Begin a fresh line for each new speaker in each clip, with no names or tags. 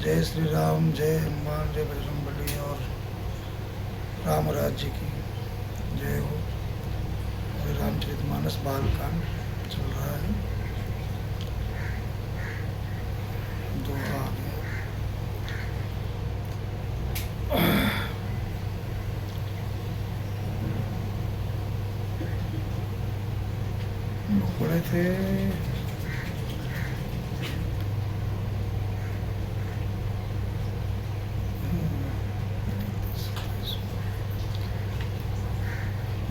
जय श्री राम, जय हनुमान, जय बजरंगबली और राम राज्य की जय हो। और रामचरितमानस बालकांड चल रहा है, दोहा आ गया। पढ़े थे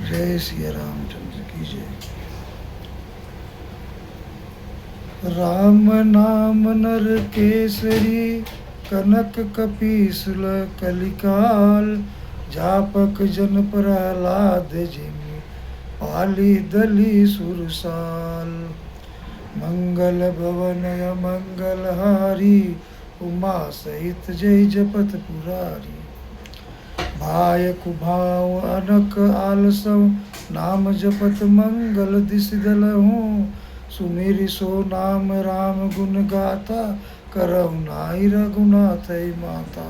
जय सिया रामचंद्र की जय। राम नाम नर केसरी, कनक कपीसुल कलिकाल। जापक जन प्रहलाद जिमि, पाली दली सुरसाल। मंगल भवन मंगल हारी, उमा सहित जय जपत पुरारी। भाय कुभाव अनक आलसव, नाम जपत मंगल दिस दलहूँ। सुमिरि सो नाम राम गुण गाथा, करहु नाहि रघुनाथ माता।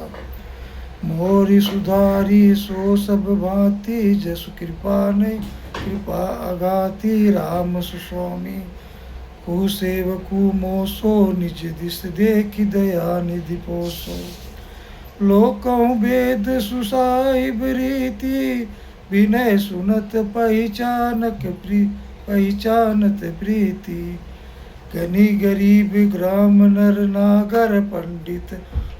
मोरि सुधारी सो सब भांति, जसु कृपा नहीं कृपा अगाति। राम सुस्वामी को सेवकु मोसो, निज दिस देखि दया निधि पोसो। लोकहु वेद सुसाहिब रीति, विनय सुनत पहिचानत प्रीति। गनी गरीब ग्राम नर नागर, पंडित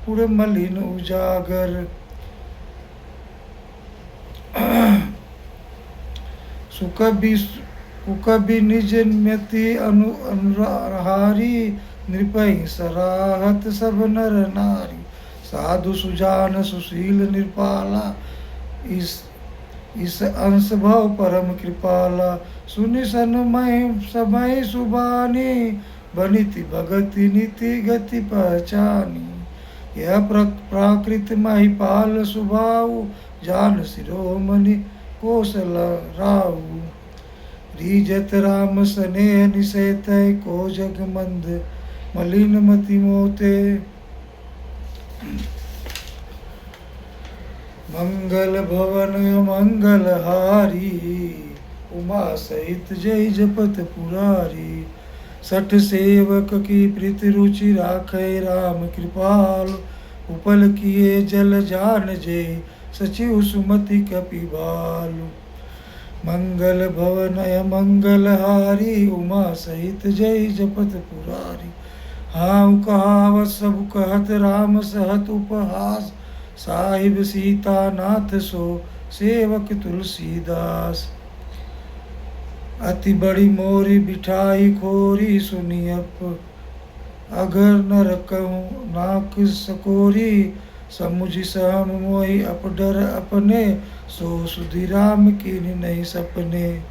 उड़ मलिन उजागर। सुकबि निज मति अनुहारी, नृपहि सराहत सब नर नारी। साधु सुजान सुशील निरपाला, इस अंश भव परम कृपाला। सुनि सनमय समय सुबानी, बनिति भगति नीति गति पहचानी। यह प्राकृत महिपाल सुभाऊ, जान शिरोमणि कौशल राऊ। रीजत राम स्नेह निषेत, को जग मंद मलिन मति मोते। मंगल भवन मंगल हारी, उमा सहित जय जपत पुरारी। सठ सेवक की प्रीति रुचि राखे, राम कृपाल। उपल किए जल जान जय, सचिव सुमति कपिबाल। मंगल भवन मंगल हारी, उमा सहित जय जपत पुरारी। हाँ कहावत सब कहत, राम सहत उपहास। साहिब सीता नाथ सो, सेवक तुलसीदास। अति बड़ी मोरी बिठाई खोरी, सुनियप अगर न रखूं नाक सकोरी। समुझ सहम मोहि अपडर अपने, सो सुधि राम कीन्हि नहीं सपने।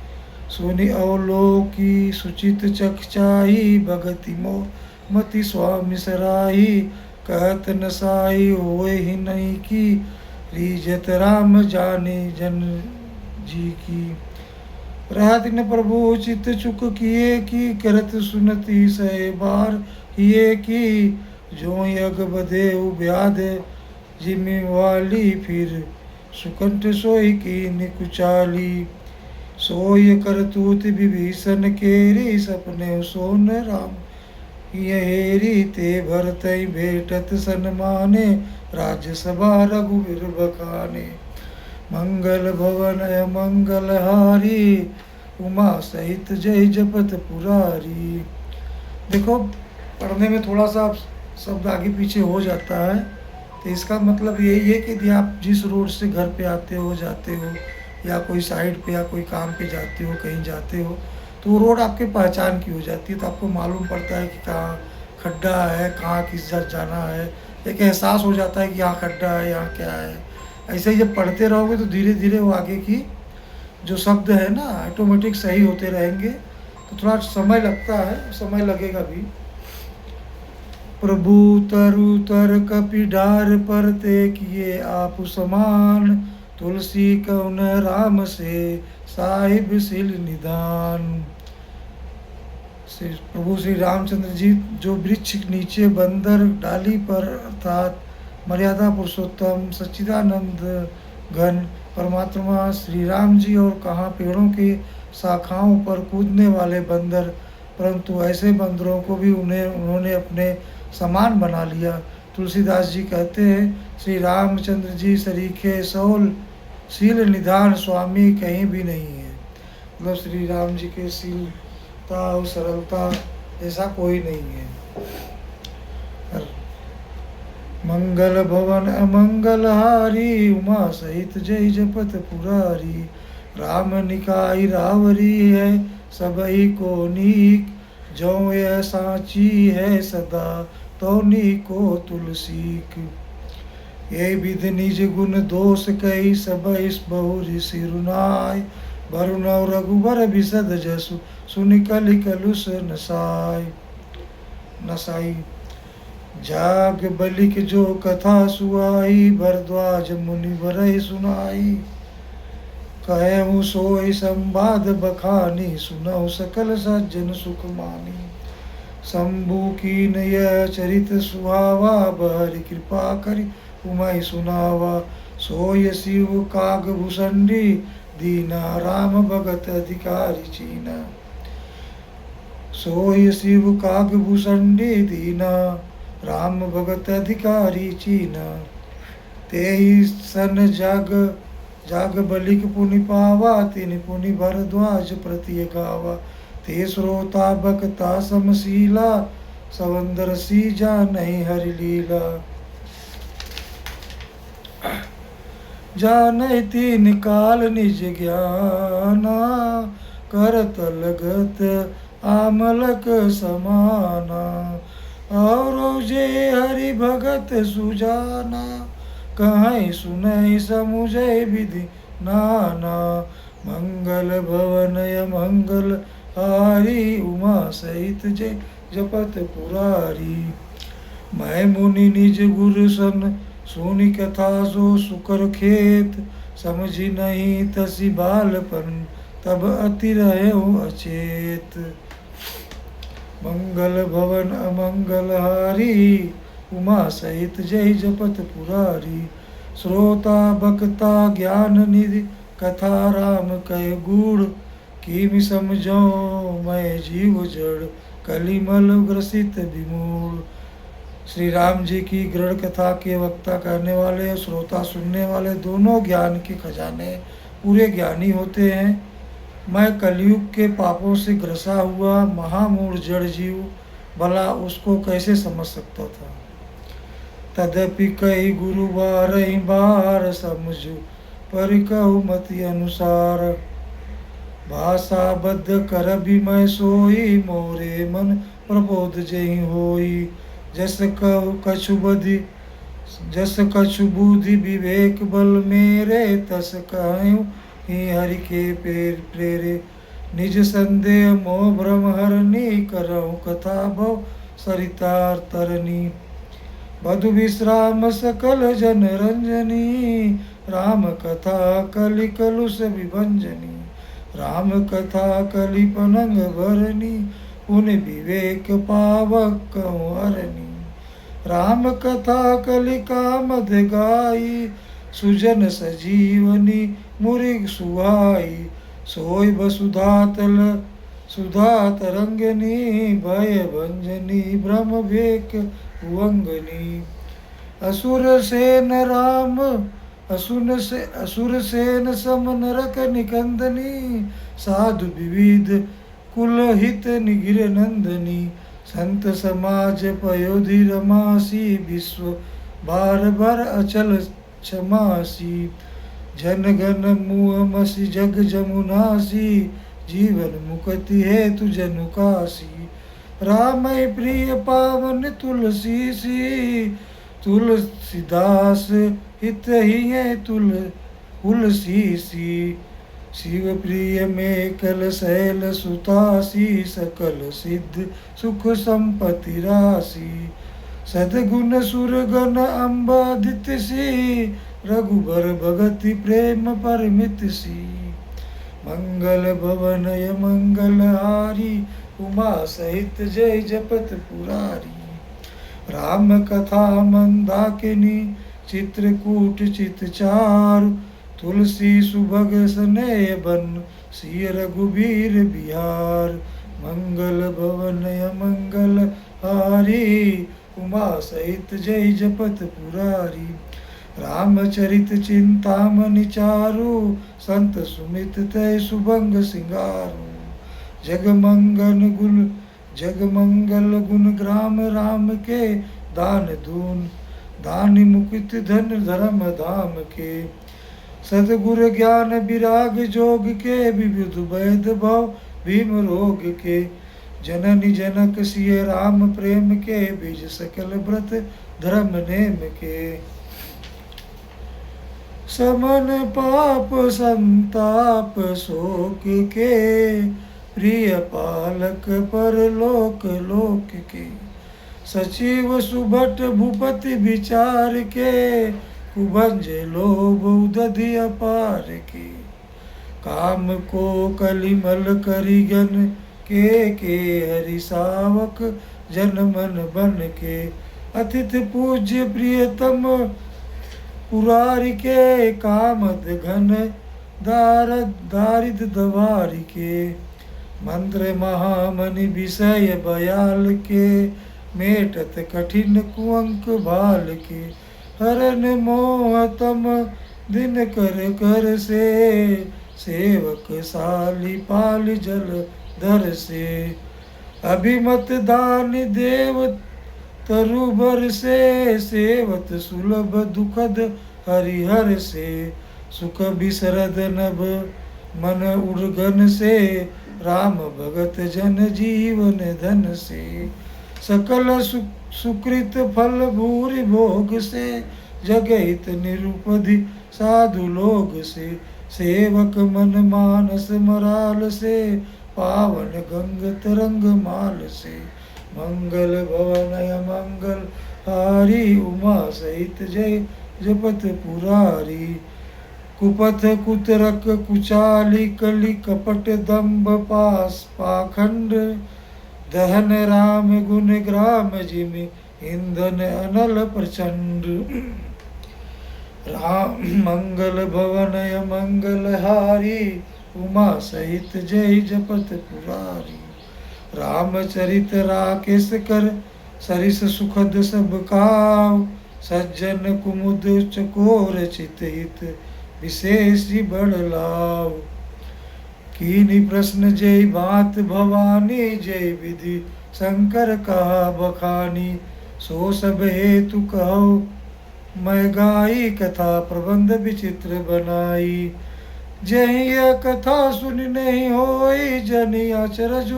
सुनि अवलोकी सुचित चखचाही, भगति मोह मति स्वामी सराही। कहत न साई होए ही नहीं की, रीजत राम जाने जन जी की। रहत न प्रभु चित चुक किए की, करत सुनती सहे बार किए की। जो यग बधे व्याध जिमि वाली, फिर सुकंठ सोई की निकुचाली। सोय करतूत विभीषण केरी, सपने सोन राम हेरी। ते भरतई भेटत सन्माने, राज्यसभा रघुवीर बखाने। मंगल भवन मंगल हारी, उमा सहित जय जपत पुरारी। देखो पढ़ने में थोड़ा सा शब्द आगे पीछे हो जाता है, तो इसका मतलब यही है कि यदि आप जिस रोड से घर पे आते हो जाते हो, या कोई साइड पे या कोई काम पे जाते हो, कहीं जाते हो, तो वो रोड आपके पहचान की हो जाती है। तो आपको मालूम पड़ता है कि कहाँ खड्डा है, कहाँ किस जगह जाना है। एक एहसास हो जाता है कि यहाँ खड्डा है, यहाँ क्या है। ऐसे ही जब पढ़ते रहोगे तो धीरे धीरे वो आगे की जो शब्द है ना, ऑटोमेटिक सही होते रहेंगे। तो थोड़ा समय लगता है, समय लगेगा भी। प्रभु तरु तर कपि डार पर, ते किए आप समान। तुलसी कौन राम से, साहिब सिल निदान। प्रभु श्री रामचंद्र जी जो वृक्ष नीचे बंदर डाली पर अर्थात मर्यादा पुरुषोत्तम सच्चिदानंद घन परमात्मा श्री राम जी, और कहाँ पेड़ों की शाखाओं पर कूदने वाले बंदर, परंतु ऐसे बंदरों को भी उन्होंने अपने समान बना लिया। तुलसीदास जी कहते हैं श्री रामचंद्र जी सरीखे सौल शील निधान स्वामी कहीं भी नहीं है। मतलब श्री राम जी के शीलता और सरलता ऐसा कोई नहीं है। मंगल भवन अमंगल हारी उमा सहित जय जपत पुरारी। राम निकाय रावरी है सबई को नीक, जो यह साची है सदा तो नीको तुलसीक। ये विध निज गुण दोष कई सब इस बहु सिरुनाय, वरुण रघुबर विशद जसु सुनि कलि कलुष नसाई। जाग बलिक जो कथा सुआई, भरद्वाज मुनि भरई सुनाई। कहूँ सोई संवाद बखानी, सुनऊ सकल सज्जन सुख मानी। शंभु कीन यह चरित सुहावा, बहरि कृपा करि उमय सुनावा। सोय शिव काग भूषंडी, दीना राम भगत अधिकारी चीना। सोय शिव काग भूषंडी, दीना राम भगत अधिकारी चीना। तेहि सन जाग बलिक पुनि पावा, तिनि पुनि भरद्वाज प्रति गावा। ते श्रोता बकता समशीला, सवंदर सी जानहि हरि लीला। जानहि तीन काल निज ज्ञाना, करत लगत आमलक समाना। और जे हरि भगत सुजाना, कहीं सुनई समुझय विधि नाना। मंगल भवनय मंगल हारी, उमा सहित जय जपत पुरारी। मैं मुनि निज गुरु सन सुनि कथा जो सुकर खेत, समझी नहीं तसी बालपन तब अति रहयो अचेत। मंगल भवन अमंगल हारी, उमा सहित जय जपत पुरारी। श्रोता बक्ता ज्ञान निधि, कथा राम कह गुण। किमि समझो मैं जीव जड़, कलिमल ग्रसित विमूढ़। श्री राम जी की गृढ़ कथा के वक्ता कहने वाले, श्रोता सुनने वाले, दोनों ज्ञान के खजाने पूरे ज्ञानी होते हैं। मैं कलयुग के पापों से ग्रसा हुआ महामूढ़ जड़ जीव, भला उसको कैसे समझ सकता था। तदपि कई गुरु बारहि बार, समझु पर कहु मति अनुसार। भाषा बद्ध कर भी मैं सोई, मोरे मन प्रबोध जहि होई। जस कछु बुद्धि विवेक बल मेरे, तस कहूँ ही हरि के प्रेरे। निज संदेह मोह भ्रम हरनी, करहु कथा भव सरितार तरनी। बधु विश्राम सकल जन रंजनी, राम कथा कलि कलुष विभंजनी। राम कथा कलि पनंग भरनी, पुनि विवेक पावक कहूँ हरनी। राम कथा कलि कामद गाई, सुजन सजीवनी मुरिग सुहाई। सोय सुधा तरंगनी, भय भंजनी भ्रम भेक भुवंगनी। असुर सेन सम नरक निकंदनी, साधु विविध कुल हित निगिर नंदनी। संत समाज पयोधि रमासी, विश्व बार बार अचल क्षमासी। जन गण मुह मसी जग जमुनासी, जीवन मुक्ति हेतु जनु कासी। राम प्रिय पावन तुलसी सी, तुलसीदास हित ही है तुलसी सी। शिव प्रिय में कल शैल सुतासी, सकल सिद्ध सुख संपत्ति राशि। सदगुण सुरगण अम्बादित सी, रघुबर भगति प्रेम परमित सी। मंगल भवनय मंगल हारी, उमा सहित जय जपत पुरारी। राम कथा मंदाकिनी चित्रकूट चित चारु, तुलसी सुभग सनेय बन सिय रघुबीर बिहार। मंगल भवन मंगल हारी, उमा सहित जय जपत पुरारी। रामचरित चिंतामणि चारु, संत सुमित तय सुभंग सिंगारू। जगमंगल गुण ग्राम राम के, दान दून दानि मुकुट धन धर्म धाम के। सदगुर ज्ञान विराग जोग के, विविध वैद भव भीम रोग के। जननी जनक सिय राम प्रेम के, बीज सकल व्रत धर्म नेम के। समन पाप संताप शोक के, प्रिय पालक पर लोक लोक के। सचिव सुभट भूपति विचार के, कुभंज लोभ उदधि अपार के। काम को कलिमल करिगन के हरि सावक जन मन बन के। अतिथि पूज्य प्रियतम पुरारी के, कामद घन दारिद दवारी के। मंत्र महामनि विषय बयाल के, मेटत कठिन कुअंक भाल के। हरन मोहतम दिन कर कर से, सेवक साली पाल जल धर से। अभिमत दान देव तरुबर से, सेवत सुलभ दुखद हरिहर से। सुख बिसरद नभ मन उर्गन से, राम भगत जन जीवन धन से। सकल सुकृत फल भूरि भोग से, जगहित निरुपधि साधु लोग से। सेवक मन मानस मराल से, पावन गंग तरंग माल से। मंगल भवन मंगल हारी, उमा सहित जय जपत पुरारी। कुपथ कुतरक कुचाली कली कपट दम्भ पास पाखंड। दहन राम गुण ग्राम जिमि, इंधन अनल प्रचंड। राम मंगल भवन मंगल हारी, उमा सहित जय जपत पुरारी। रामचरित राकेश कर, सरिस सुखद सब काव। सज्जन कुमुद चकोर चित हित, विशेष बड़ लाव। कीनी प्रश्न जय बात भवानी, जय विधि शंकर कहा बखानी। सो सब हेतु कहो मैं गाई, कथा प्रबंध विचित्र बनाई। जय यह कथा सुन नहीं होई, जनि अचरज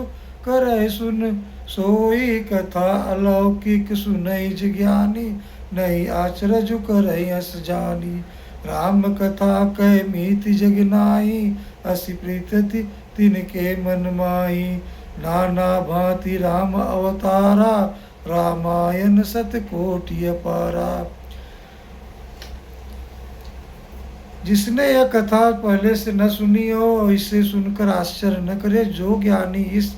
करय सुन सोई। कथा अलौकिक सुनई ज्ञानी, नहीं आचरज करय अस जानी। राम कथा कह मीति जगनाई, असी प्रीति तिनके मन माही। नाना भांति राम अवतारा, रामायण सत कोटि अपारा। जिसने यह कथा पहले से न सुनी हो, इसे सुनकर आश्चर्य न करे। जो ज्ञानी इस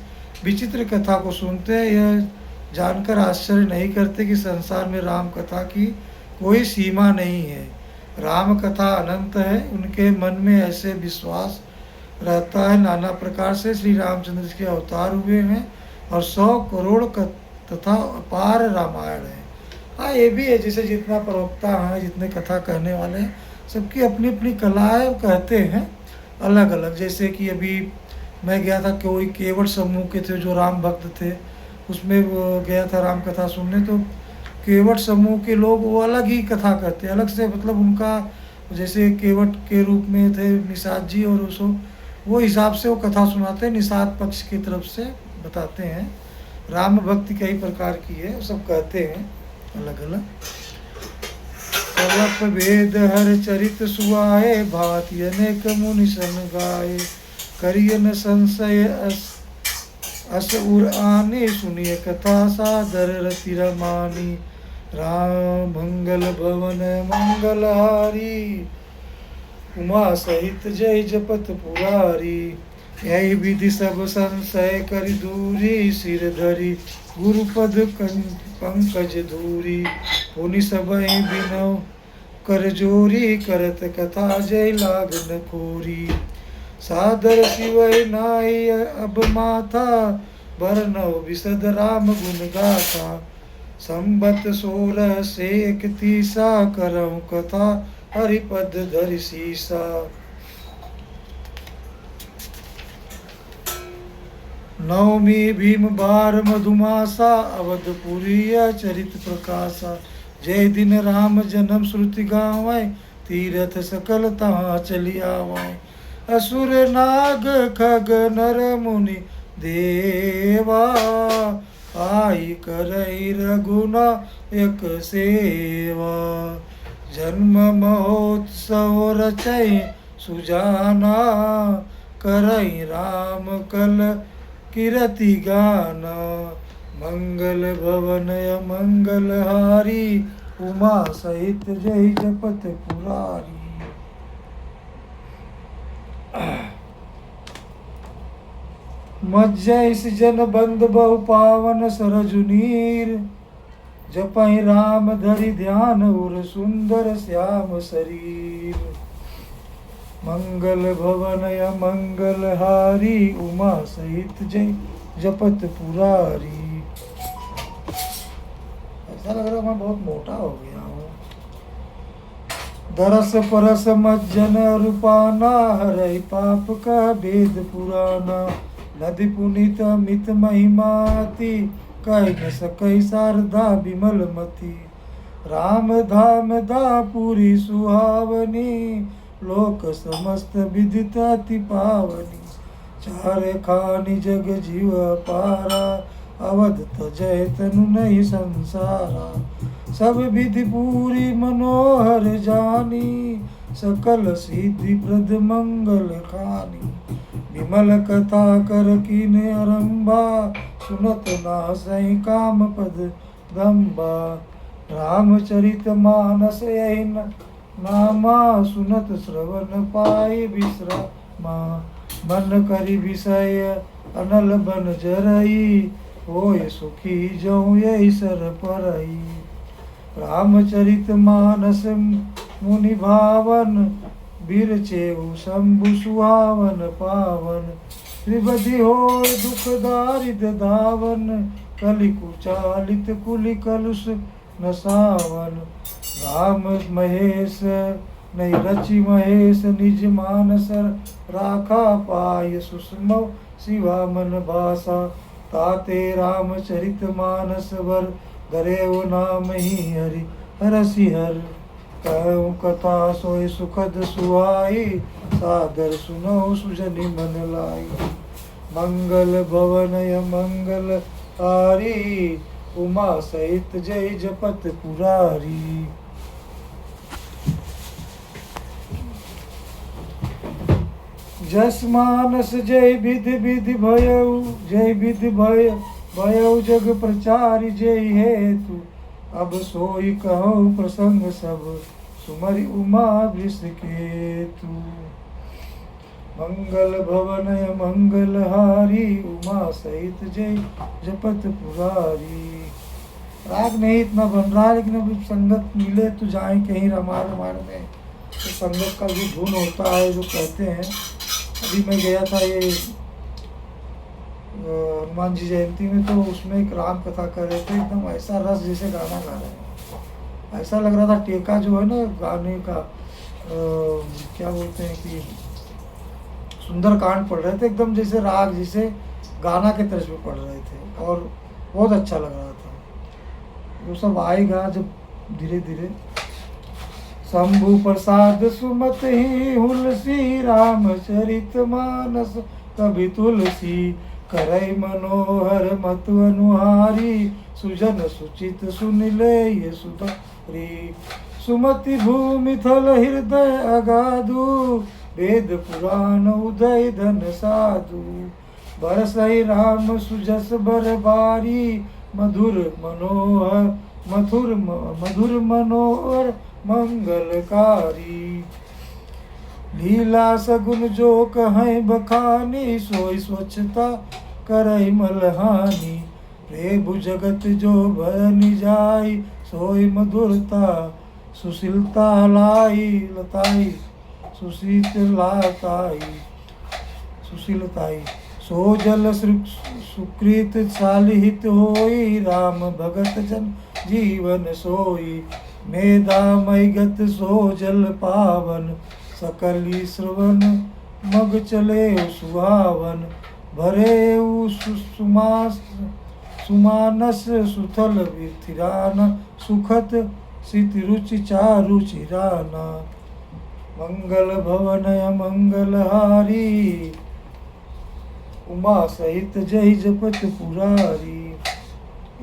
विचित्र कथा को सुनते हैं, यह जानकर आश्चर्य नहीं करते कि संसार में राम कथा की कोई सीमा नहीं है। राम कथा अनंत है। उनके मन में ऐसे विश्वास रहता है, नाना प्रकार से श्री रामचंद्र के अवतार हुए हैं और 100 करोड़ तथा अपार रामायण है। हाँ, ये भी है, जैसे जितना प्रवक्ता हैं, जितने कथा कहने वाले हैं, सबकी अपनी अपनी कलाएं कहते हैं अलग अलग। जैसे कि अभी मैं गया था, कोई केवट समूह के थे जो राम भक्त थे, उसमें वो गया था राम कथा सुनने। तो केवट समूह के लोग वो अलग ही कथा कहते हैं, अलग से, मतलब उनका जैसे केवट के रूप में थे निषाद जी, और उसको वो हिसाब से वो कथा सुनाते हैं, निषाद पक्ष की तरफ से बताते हैं। राम भक्ति कई प्रकार की है, सब कहते हैं अलग अलग। कलप वेद हर चरित सुआए, भांति अनेक मुनि सन गाए। करियन संशय अस उर आने, सुनिए कथा सादर रति रमानी। राम मंगल भवन मंगलहारी, उमा सहित जय जपत पुरारी। यही विधि सब संशय कर दूरी, सिर धरी गुरुपद पंकज धूरी। पुनि सबहि बिनव कर जोरी, करत कथा जय लागन खोरी। सादर शिवय नाई अब माथा, बरनव विशद राम गुण गाथा। संबत 16 से 31 करऊँ कथा, हरिपद धरि सीसा। नवमी भीम बार मधुमासा, अवधपुरी चरित प्रकाशा। जय दिन राम जन्म श्रुति गावै, तीरथ सकल तहाँ चली आवै। असुर नाग खग नर मुनि देवा, आई करई रघुनायक सेवा। जन्म महोत्सव रचै सुजाना, करई राम कल कीरति गाना। मंगल भवन मंगल हारी, उमा सहित जय जपत पुरारी। मज्जैस जन बंद बहु पावन सरजु नीर, जपहि राम धरि ध्यान उर सुंदर श्याम शरीर। मंगल भवन मंगल हारी, उमा सहित जय जपत पुरारी। ऐसा लग रहा है मैं बहुत मोटा हो गया हूँ। दरस परस मज्जन रूपाना, हरई पाप का भेद पुराना। नदी पुनीत मित महिमाति, कह न सकई शारदा विमल मति। राम धाम दापुरी सुहावनी, लोक समस्त विदित अति पावनी। चार खानी जग जीव पारा, अवध तजय तनु नहीं संसारा। सब विधि पूरी मनोहर जानी, सकल सिद्धि प्रद मंगल खानी। विमल कथा कर कीन आरंभा, सुनत नासै काम पद दम्बा। रामचरित मानस यही नामा, सुनत श्रवण पाए विश्रामा। मन करि विषय अनल बन जरई, होय सुखी जऊँ यही सर परई। रामचरित मानस मुनि भावन, बिरचेऊ शंभु सुहावन पावन। त्रिपदी होय दुख दारिद धावन, कलि कुचालित कुलि कलुष नसावन। राम महेश नहीं रचि महेश, निज मानस राखा पाय सुषम शिवा मन भाषा। ताते रामचरित मानस वर, धरेउ नाम ही हरि हरसि हर। कहूँ कथा सोई सुखद सुहाई, सादर सुनौ सुजनि मन लाई। मंगल भवन मंगल हारी, उमा सहित जय जपत पुरारी। जस मानस जय विधि विधि भयउ, जय विधि भयउ जग प्रचारि जय हेतु। अब सोई कहु प्रसंग सब, सुमरि उमा वृषकेतु। मंगल भवन मंगल हारी, उमा सहित जय जपत पुरारी। राग नहीं इतना बन रहा, लेकिन अभी संगत मिले तो जाए कहीं रामायण में, तो संगत का भी धुन होता है जो कहते हैं। अभी मैं गया था ये हनुमान जी जयंती में, तो उसमें एक राम कथा कर रहे थे, एकदम ऐसा रस जैसे गाना गा रहे हैं। ऐसा लग रहा था टेका जो है ना गाने का, क्या बोलते हैं कि सुंदर कांड पढ़ रहे थे, एकदम जैसे राग जैसे गाना के तरफ में पढ़ रहे थे, और बहुत अच्छा लग रहा था। वो सब आएगा जब धीरे धीरे। शंभु प्रसाद सुमत ही हुलसी, रामचरित मानस कवि तुलसी। करई मनोहर मत अनुहारी, सुजन सुचित सुन ले ये सुधारी। सुमति भूमि थल हृदय अगाधु, वेद पुराण उदय धन साधु। बरसई राम सुजस बर बारी, मधुर मनोहर मंगलकारी। लीला सगुन जो कहें बखानी, सोई स्वच्छता करई मलहानी। प्रेभु जगत जो भरनि जाई, सोई मधुरता सुशीलता लाई लताई, सुशीलताई सुशीलताई। सो जल सुकृत सालिहित होई, राम भगत जन जीवन सोई। मेधामय गत सो जल पावन, सकली श्रवण मग चले सुहावन। भरे सुमानस सुथल विथिराना, सुखत सिति रुचि चारु चिराना। मंगल भवनय मंगलहारी, उमा सहित जय जपत पुरारी।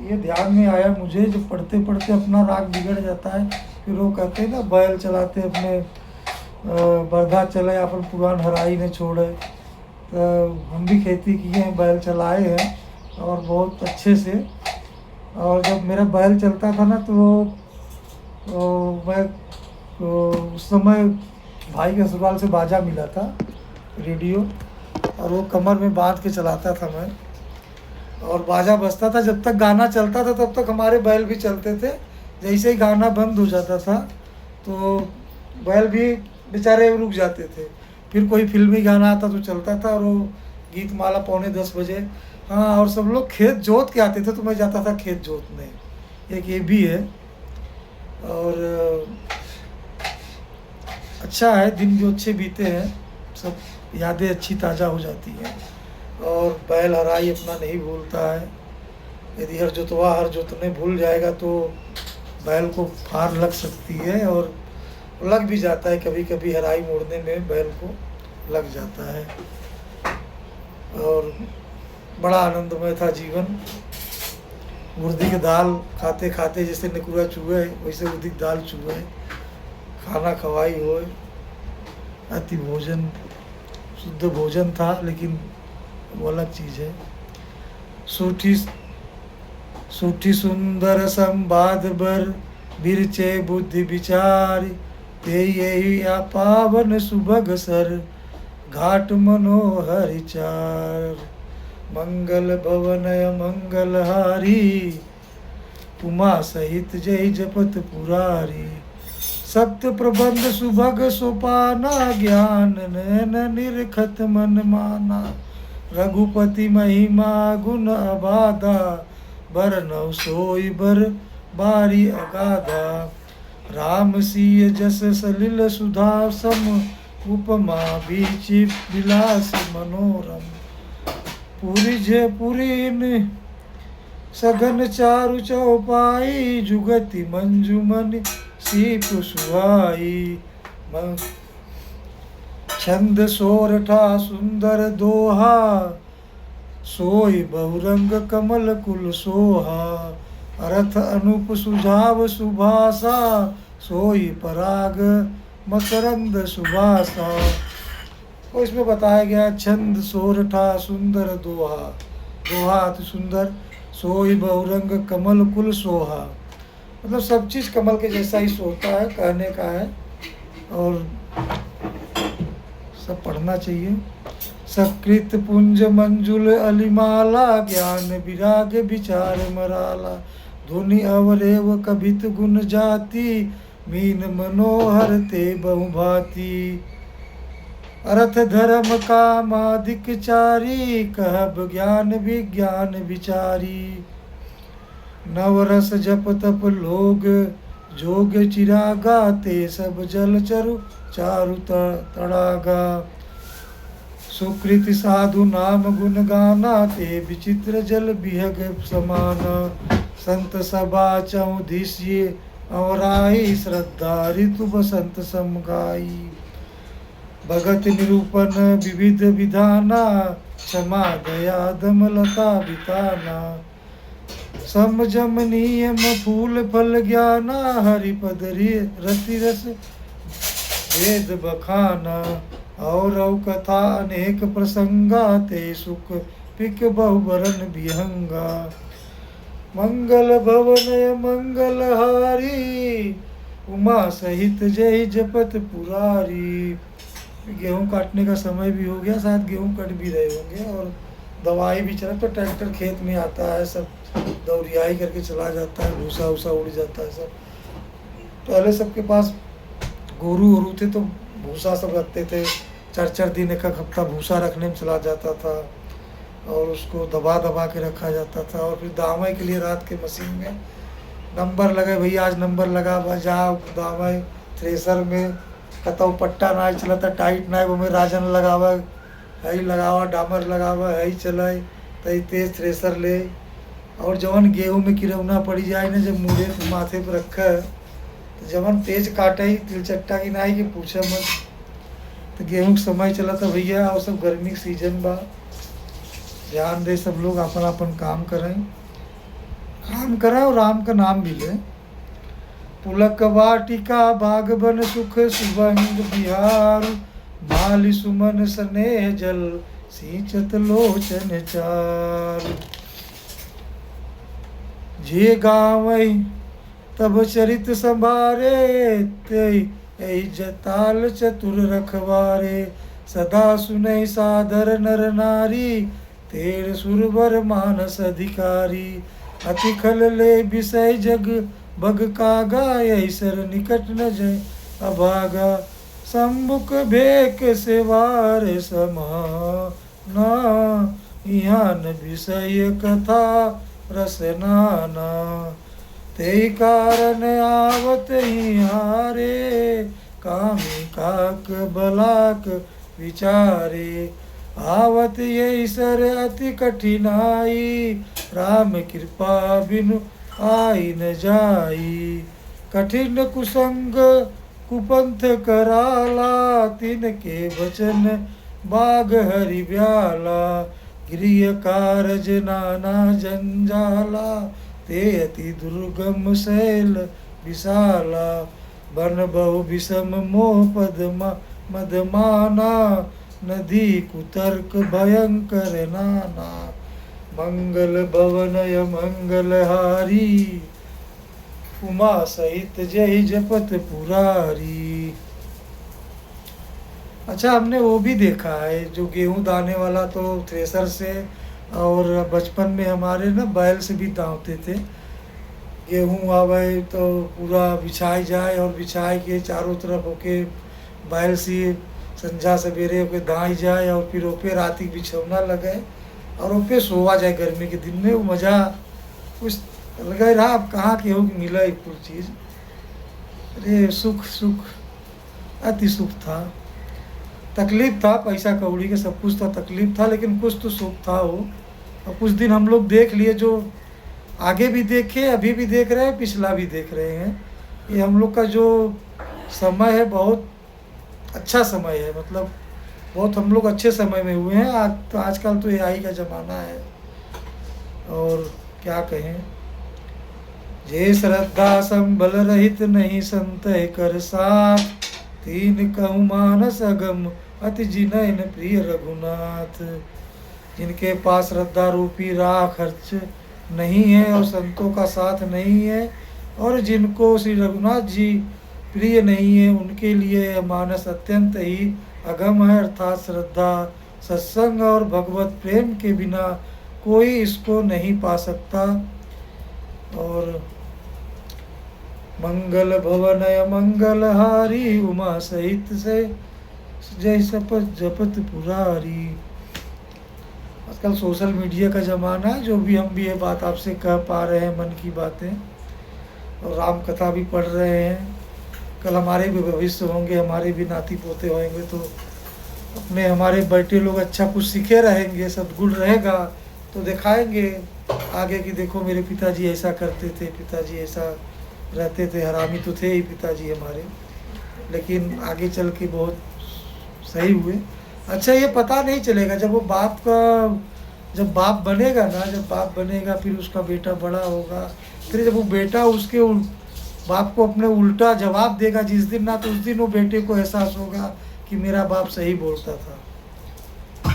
ये ध्यान में आया मुझे, जो पढ़ते पढ़ते अपना राग बिगड़ जाता है। फिर वो कहते हैं ना, बैल चलाते अपने बरधा चले अपन पुरान हराई न छोड़े। तो हम भी खेती किए हैं, बैल चलाए हैं और बहुत अच्छे से। और जब मेरा बैल चलता था ना, तो मैं उस समय भाई के ससुराल से बाजा मिला था, रेडियो, और वो कमर में बांध के चलाता था मैं। और बाजा बजता था, जब तक गाना चलता था तब तक हमारे बैल भी चलते थे। जैसे ही गाना बंद हो जाता था तो बैल भी बेचारे रुक जाते थे। फिर कोई फिल्मी गाना आता तो चलता था, और वो गीत माला 9:45 बजे। हाँ, और सब लोग खेत जोत के आते थे तो मैं जाता था खेत जोतने। एक ये भी है। और अच्छा है, दिन जो अच्छे बीते हैं, सब यादें अच्छी ताज़ा हो जाती हैं। और बैल हराई अपना नहीं भूलता है। यदि हर जोतवा हर जोतने भूल जाएगा तो बैल को फार लग सकती है, और लग भी जाता है। कभी कभी हराई मोड़ने में बैल को लग जाता है। और बड़ा आनंदमय था जीवन। उड़दी की दाल खाते खाते, जैसे निकुरा चूहे वैसे उड़दी की दाल चूहे, खाना खवाई हो, अति भोजन, शुद्ध भोजन था। लेकिन वो अलग चीज़ है। सूठी सुंदर संवाद बर, बिरचे बुद्धि विचार। ते यही या पावन सुभग सर, घाट मनोहर चार। मंगल भवनय मंगलहारी, उमा सहित जय जपत पुरारी। सप्त प्रबंध सुभग सोपाना, ज्ञान नैन निरखत मन माना। रघुपति महिमा गुण अबाधा, बरनौ सोई बर बारी अगाधा। राम सिय जस सलिल सुधा सम, उपमा बीच विलास मनोरम। पुरी सघन चारु चौपाई, जुगति मंजुमन सीप सुहाई। छंद सोरठा सुंदर दोहा, सोई बहुरंग कमल कुल सोहा। अर्थ अनुप सुझाव सुभाषा, सोई पराग मकरंद सुभाषा। और इसमें बताया गया, छंद सोरठा सुंदर दोहा, दोहा अति सुंदर, सोई बहुरंग कमल कुल सोहा। मतलब सब चीज़ कमल के जैसा ही सोता है, कहने का है। और सब पढ़ना चाहिए। सकृत पुंज मंजुल अलिमाला, ज्ञान विराग विचार मराला। धुनि अवरेव कभित गुण जाति, मीन मनोहर ते बहुभाति। अर्थ धर्म कामादिक चारी, कहब ज्ञान विज्ञान विचारी। नवरस जप तप लोग जोग चिरागा, ते सब जल चरु चारु तड़ागा। सुकृत साधु नाम गुण गाना, ते विचित्र जल बिहग समाना। संत सभा चौदिश्य औराई, श्रद्धा ऋतु बसंत समगाई। भगत निरूपण विविध विधाना, क्षमा दया दमलता बिताना। समझम नियम फूल फल ज्ञाना, हरिपद रति रस वेद बखाना। और कथा अनेक प्रसंगा, ते सुख पिक बहुबरन विहंगा। मंगल भवनय मंगलहारी, उमा सहित जय जपत पुरारी। गेहूँ काटने का समय भी हो गया, शायद गेहूँ कट भी रहे होंगे और दवाई भी चला, तो ट्रैक्टर खेत में आता है, सब दौड़ियाई करके चला जाता है, भूसा वूसा उड़ जाता है सब। पहले सबके पास गोरू वोरू थे तो भूसा सब रखते थे, 4 4 दिन 1 1 हफ्ता भूसा रखने में चला जाता था और उसको दबा दबा के रखा जाता था। और फिर दावई के लिए रात के मशीन में नंबर लगे, भैया आज नंबर लगा, जाओ दावई थ्रेसर में कतौ पट्टा ना चला था, टाइट ना वो में राजन लगावा है, लगावा डामर लगावा है, चलाए तई तेज थ्रेसर ले। और जवन गेहूँ में किरौना पड़ी जाए ना, जब मुँहे पे माथे पर रखा है तो जवन तेज काटे ही तिलचट्टा की नाई कि पूछे मत। तो गेहूँ का समय चला था भैया, और सब गर्मी के सीजन बा, ध्यान दे सब लोग, अपन अपन काम करें और राम का नाम भी लें। पुलक वाटिका बागबन सुख सुबंग बिहार, माली सुमन स्नेह जल सिंचत लोचन चार। जे गावई तब चरित संभारे, ते जताल चतुर रखवारे, सदा सुनई सादर नर नारी, तेर सुरवर मानस अधिकारी। अति खल ले विषय जग बग कागा, ऐसर निकट न जय अभागा। सम्मुख भेक सेवार समाना, इहान विषय कथा रसनाना। ते कारण आवत हारे, कामी काक बलाक विचारे। आवत यही सर अति कठिनाई, राम कृपा बिनु आई न जाई। कठिन कुसंग कुपंथ कराला, तिनके वचन बाग हरि ब्याला। गृह कारज नाना जंजाला, ते अति दुर्गम शैल विशाला। बन बहु विषम मोह पद मदमाना, नदी कुतर्क भयंकर नाना। मंगल भवनय मंगलहारी, उमा सहित जय जपत पुरारी। अच्छा, हमने वो भी देखा है जो गेहूं दाने वाला, तो थ्रेसर से, और बचपन में हमारे ना बैल से भी दावते थे। गेहूं आवे तो पूरा बिछाई जाए और बिछाई के चारों तरफ होके बैल से संझा सवेरे होके दाई जाए, और फिर ओपे रात बिछौना लगे और ओपे सोवा जाए। गर्मी के दिन में वो मज़ा कुछ लगा रहा। अब कहाँ के हो कि मिला एक कुल चीज़। अरे सुख सुख अति सुख था, तकलीफ था, पैसा कौड़ी के सब कुछ था, तकलीफ था, लेकिन कुछ तो सुख था वो। और कुछ दिन हम लोग देख लिए, जो आगे भी देखे, अभी भी देख रहे हैं, पिछला भी देख रहे हैं। ये हम लोग का जो समय है बहुत अच्छा समय है, मतलब बहुत हम लोग अच्छे समय में हुए हैं। आज तो आजकल तो एआई का ज़माना है, और क्या कहें। जे श्रद्धा संबल रहित नहीं संत कर साथ, तीन कहूँ मानस अगम अति जिनैन प्रिय रघुनाथ। जिनके पास श्रद्धा रूपी राह खर्च नहीं है और संतों का साथ नहीं है, और जिनको श्री रघुनाथ जी प्रिय नहीं है, उनके लिए मानस अत्यंत ही अगम है। अर्थात श्रद्धा, सत्संग और भगवत प्रेम के बिना कोई इसको नहीं पा सकता। और मंगल भवनय मंगलहारी, उमा सहित से जय सपत जपत पुरारी। आजकल सोशल मीडिया का ज़माना है, जो भी हम भी ये बात आपसे कह पा रहे हैं, मन की बातें, और राम कथा भी पढ़ रहे हैं। कल हमारे भी भविष्य होंगे, हमारे भी नाती पोते होंगे, तो अपने हमारे बेटे लोग अच्छा कुछ सीखे रहेंगे, सद्गुण रहेगा तो दिखाएंगे आगे कि देखो मेरे पिताजी ऐसा करते थे, पिताजी ऐसा रहते थे, हरामी तो थे ही पिताजी हमारे, लेकिन आगे चल के बहुत सही हुए। अच्छा, ये पता नहीं चलेगा जब वो बाप का, जब बाप बनेगा ना, जब बाप बनेगा फिर उसका बेटा बड़ा होगा, फिर जब वो बेटा उसके बाप को अपने उल्टा जवाब देगा जिस दिन ना, तो उस दिन वो बेटे को एहसास होगा कि मेरा बाप सही बोलता था।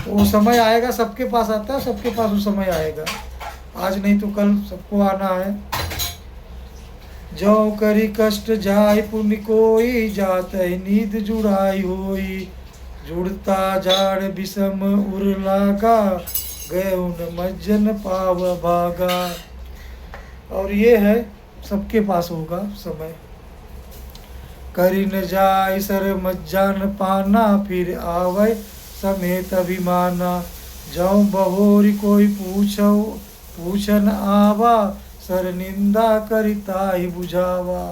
तो वो समय आएगा, सबके पास आता है, सबके पास वो समय आएगा, आज नहीं तो कल सबको आना है। जो करी कष्ट जाय पुण्य कोई, जात है नींद जुड़ाई होई। जुड़ता जाड़ विषम उर लागा, गए उन मज्जन पाव भागा। और ये है सबके पास होगा समय। करी न जाय सर मज्जान पाना, फिर आवे समेत अभिमाना। जाऊं बहोरी कोई पूछन आवा, सर निंदा करिता ही बुझावा।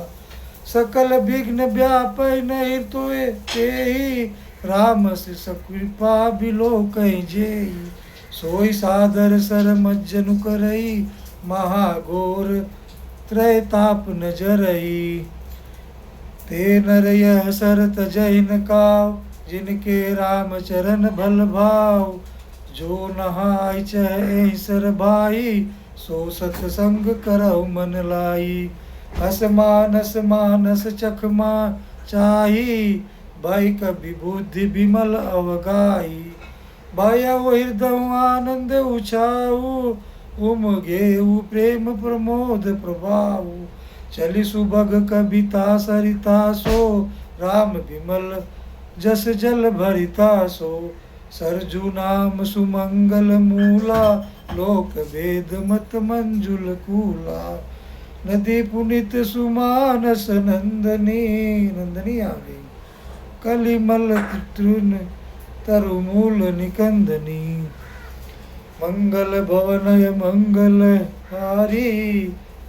सकल विघ्न व्यापै नहीं तोए तेहि, राम से सकृपा बिलो कहीं जेहि। सोई सादर सर मज्जनु करई, महाघोर त्रैताप न जरई। ते नर यह सर तजहि न काव, जिनके राम चरण भल भाव। जो नहाय चह एहि सर भाई, सो सतसंग करहु मन लाई। हस मानस चखमा चाही, भाई कभी बुद्धि विमल अवगाई। भाया वो हृदय आनंद उछाऊ, उमगेऊ प्रेम प्रमोद प्रभाऊ। चली सुबग कविता सरिता सो, राम विमल जस जल भरिता सो। सरजू नाम सुमंगल मूला, लोक भेद मत मंजुल कूला। नदी पुनित सुमानस नंदनी आ गई। कलिमल तृण तरुमूल निकंदनी। मंगल भवनय मंगल हारी,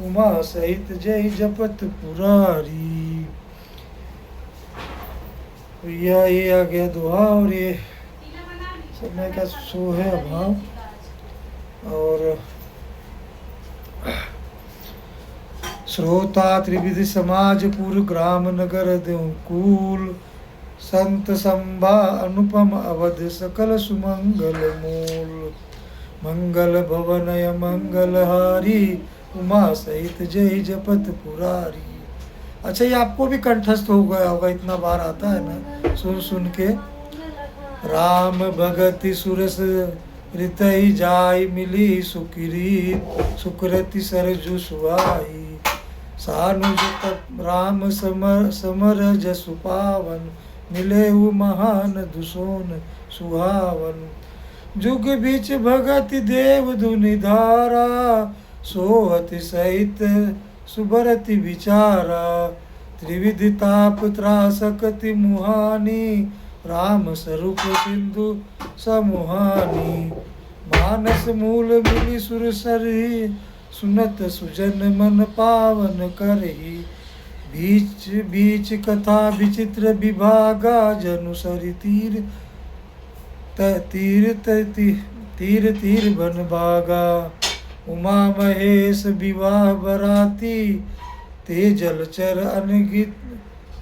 उमा सहित जय जपत पुरारी। ये आ गया दोहा। और ये समय का शो है अभाव। और श्रोता त्रिविधि समाज पुर, ग्राम नगर देव कूल। संत संभा अनुपम अवध, सकल सुमंगल मूल। मंगल भवनय मंगल हारी, उमा सहित जय जपत पुरारी। अच्छा, ये आपको भी कंठस्थ हो गया होगा, इतना बार आता है ना सुन सुन के। राम भगति सुरस रितई जाय, मिली सुकृति सरजु सुहाई। सानुज तप राम समर जसु पावन, मिले महान दुसोन सुहावन। जुग बीच भगत देव धुनि धारा, सोहति सहित सुबरति विचारा। त्रिविधि ताप त्रासकति मुहानी, राम स्वरूप सिंधु समुहानी। मानस मूल मिली सुर सरही, सुनत सुजन मन पावन करही। बीच बीच कथा विचित्र विभागा, जनु सरि तीर बन भागा। उमा महेश विवाह बराती, ते जलचर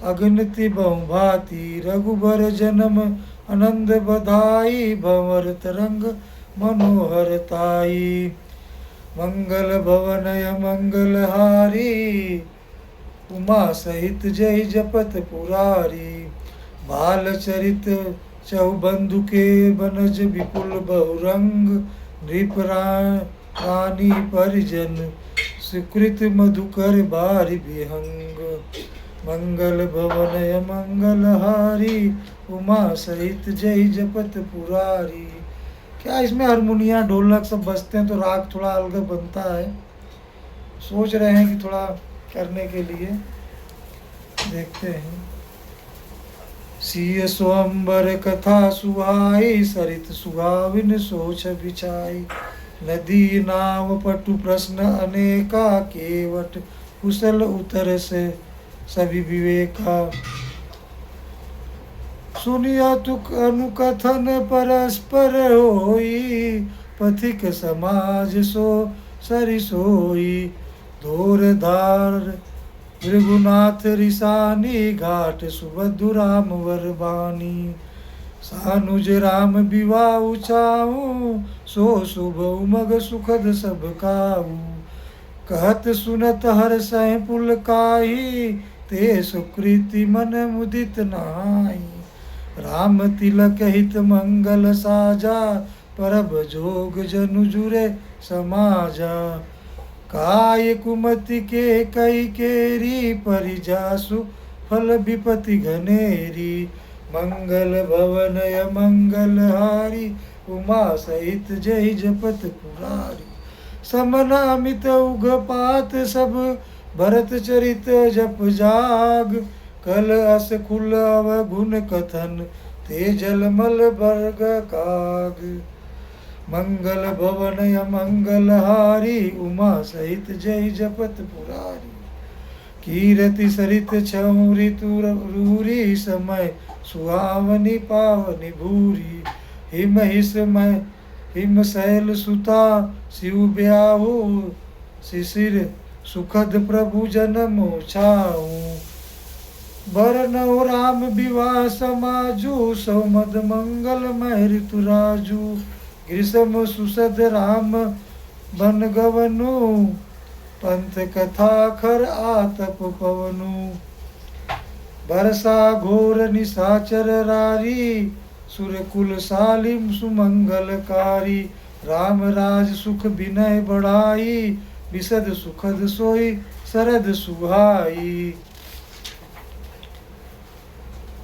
अगनति बहुभाति। रघुबर जन्म आनंद बधाई, भंवर तरंग मनोहर ताई। मंगल भवनय मंगल हारी, उमा सहित जय जपत पुरारी। बाल चरित चहुबंधु के बनज, विपुल बहुरंग। नृप रानी परिजन, सुकृत मधुकर बारि विहंग। मंगल भवनय मंगल हारी, उमा सहित जय जपत पुरारी। क्या इसमें हारमोनिया ढोलक सब बजते हैं तो राग थोड़ा अलग बनता है। सोच रहे हैं कि थोड़ा करने के लिए देखते हैं। सिय स्वयंवर कथा सुहाई, सरित सुहाविन सोच बिछाई। नदी नाव पटु प्रश्न अनेका, केवट कुशल उत्तर से सभी विवेका। सुनिया तुक अनुकथन परस्पर होई, पथिक समाज सो सरि सोई। धोर धार भृगुनाथ रिसानी, घाट सुबधु राम वरबानी। सानुज राम विवाह चाहूं, सो शुभ उमग सुखद सब काहू। कहत सुनत हर सह पुलकाई, ते सुकृति मन मुदित नहाई। राम तिलक हित मंगल साजा, परब जोग जनु जुरे समाजा। काय कुमति के कई केरी, परिजासु फल विपति घनेरी। मंगल भवनय मंगलहारी उमा सहित जय जपत पुरारी। समनामित उगपात सब भरत चरित जप जाग। कल अस कुल अवगुण कथन ते जलमल बर्ग काग। मंगल भवनय मंगलहारी उमा सहित जय जपत पुरारी। कीरति सरित छऊ ऋतु रूरी समय सुहावनी पावनी भूरी। हिम हिसमय हिम शैल सुता शिव ब्याहु शिशिर सुखद प्रभु जन्म छाऊ। बरनौ राम विवाह समाजु सौमद मंगलमय ऋतु राजू। ग्रीष्म सुसद राम बन गवनु पंथ कथा खर आतप पवनु। बरसा घोर निशाचर रारी सुरकुल सालिम सुमंगलकारी। राम राज सुख विनय बढ़ाई विशद सुखद सोई शरद सुहाई।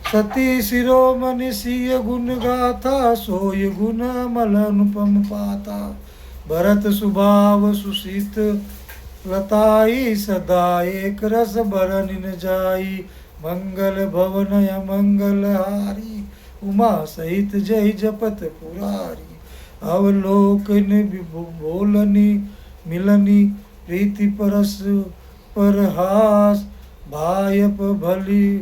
सती शिरोमणि सिय गुण गाथा सोय गुण अमल अनुपम पाता। भरत सुभाव सुशीत लताई सदा एक रस बरन न जाई। मंगल भवनय मंगलहारी उमा सहित जय जपत पुरारी। अवलोकन बोलनी मिलनी प्रीति परस परहास। भायप भली